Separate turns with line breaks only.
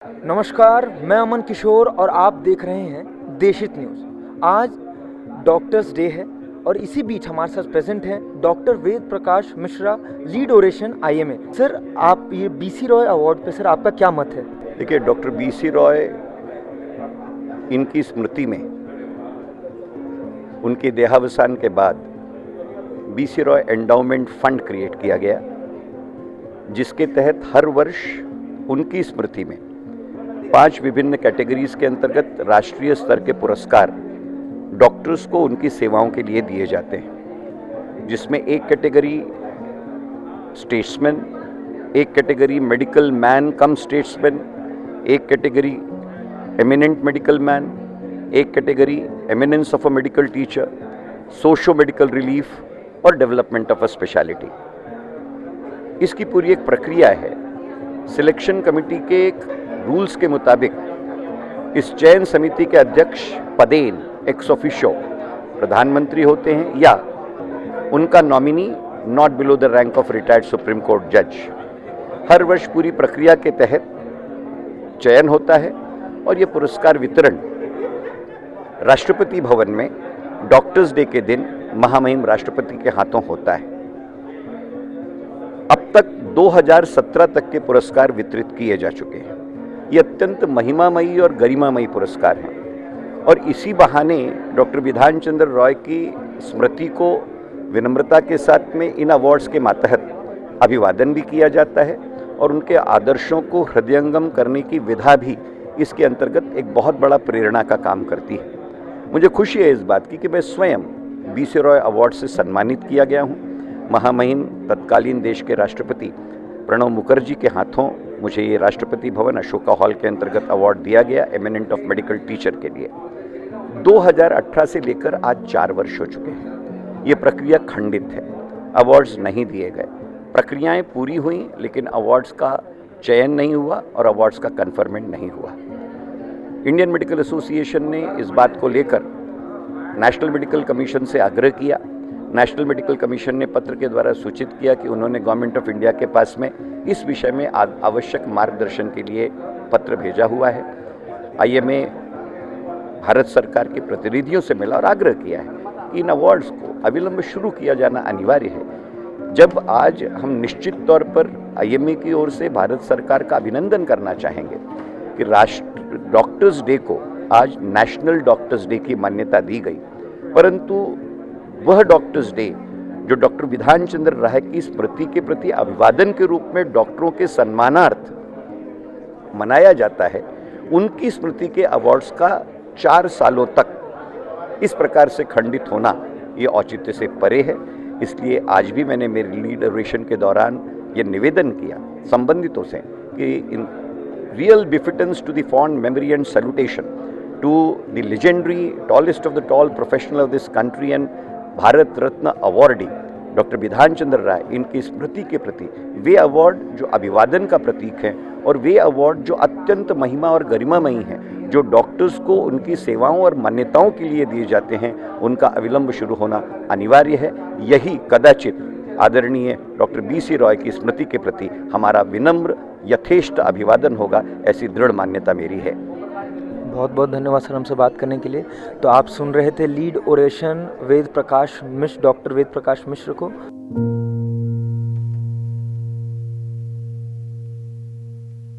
नमस्कार, मैं अमन किशोर और आप देख रहे हैं देशित न्यूज़। आज डॉक्टर्स डे है और इसी बीच हमारे साथ प्रेजेंट हैं doctor Ved Prakash Mishra, lead oration IMA. Sir, आप ये बीसी रॉय अवार्ड पे सर आपका क्या मत है?
देखिए, डॉक्टर बीसी रॉय, इनकी स्मृति में उनके देहावसान के बाद BC Roy endowment fund create किया गया, जिसके तहत हर वर्ष उनकी स्मृति में 5 विभिन्न कैटेगरीज के अंतर्गत राष्ट्रीय स्तर के पुरस्कार डॉक्टर्स को उनकी सेवाओं के लिए दिए जाते हैं, जिसमें एक कैटेगरी स्टेट्समैन, एक category medical man come statesman, एक कैटेगरी एमिनेंट मेडिकल मैन, एक category eminence of a medical teacher, socio medical relief और डेवलपमेंट ऑफ अ स्पेशलिटी। इसकी पूरी एक प्रक्रिया है। सिलेक्शन कमेटी के एक रूल्स के मुताबिक इस चयन समिति के अध्यक्ष पदेन एक्स ऑफिशियो प्रधानमंत्री होते हैं या उनका nominee not below the rank of retired supreme court जज। हर वर्ष पूरी प्रक्रिया के तहत चयन होता है और ये पुरस्कार वितरण राष्ट्रपति भवन में डॉक्टर्स डे के दिन महामहिम राष्ट्रपति के हाथों होता है। अब तक 2017 तक के पुरस्कार वितरित किए जा चुके हैं। ये अत्यंत महिमामयी और गरिमामयी पुरस्कार हैं और इसी बहाने डॉक्टर विधान चंद्र रॉय की स्मृति को विनम्रता के साथ में इन अवार्ड्स के मातहत अभिवादन भी किया जाता है और उनके आदर्शों को हृदयंगम करने की विधा भी इसके अंतर्गत एक बहुत बड़ा प्रेरणा का काम करती है। मुझे खुशी है इस बात की कि मैं स्वयं बीसी रॉय अवार्ड से सम्मानित किया गया हूँ। महामहिम तत्कालीन देश के राष्ट्रपति प्रणब मुखर्जी के हाथों मुझे ये राष्ट्रपति भवन अशोका हॉल के अंतर्गत अवार्ड दिया गया एमिनेंट ऑफ मेडिकल टीचर के लिए। 2018 से लेकर आज 4 वर्ष हो चुके हैं। ये प्रक्रिया खंडित है, अवार्ड्स नहीं दिए गए। प्रक्रियाएं पूरी हुई लेकिन अवार्ड्स का चयन नहीं हुआ और अवार्ड्स का कन्फर्मेंट नहीं हुआ। इंडियन मेडिकल एसोसिएशन ने इस बात को लेकर नेशनल मेडिकल कमीशन से आग्रह किया। नेशनल मेडिकल कमीशन ने पत्र के द्वारा सूचित किया कि उन्होंने गवर्नमेंट ऑफ इंडिया के पास में इस विषय में आवश्यक मार्गदर्शन के लिए पत्र भेजा हुआ है। आईएमए भारत सरकार के प्रतिनिधियों से मिला और आग्रह किया है कि इन अवार्ड्स को अविलंब शुरू किया जाना अनिवार्य है। जब आज हम निश्चित तौर पर आईएमए की ओर से भारत सरकार का अभिनंदन करना चाहेंगे कि राष्ट्र डॉक्टर्स डे को आज नेशनल डॉक्टर्स डे की मान्यता दी गई, परंतु वह डॉक्टर्स डे जो डॉक्टर विधान चंद्र राय की स्मृति के प्रति अभिवादन के रूप में डॉक्टरों के सम्मानार्थ मनाया जाता है, उनकी स्मृति के अवार्ड्स का 4 सालों तक इस प्रकार से खंडित होना ये औचित्य से परे है। इसलिए आज भी मैंने मेरी लीड ओरेशन के दौरान ये निवेदन किया संबंधितों से कि इन रियल बिफिटेंस to the fond memory and salutation to the legendary tallest of the tall professional of this country and Bharat Ratna awardee doctor Bidhan Chandra राय, इनकी स्मृति के प्रति वे अवार्ड जो अभिवादन का प्रतीक हैं और वे अवार्ड जो अत्यंत महिमा और गरिमामयी हैं, जो डॉक्टर्स को उनकी सेवाओं और मान्यताओं के लिए दिए जाते हैं, उनका अविलंब शुरू होना अनिवार्य है। यही कदाचित आदरणीय डॉक्टर बीसी रॉय की स्मृति के प्रति हमारा विनम्र यथेष्ट अभिवादन होगा, ऐसी दृढ़ मान्यता मेरी है।
बहुत बहुत धन्यवाद सर हमसे बात करने के लिए। तो आप सुन रहे थे लीड ओरेशन डॉक्टर वेद प्रकाश मिश्र को।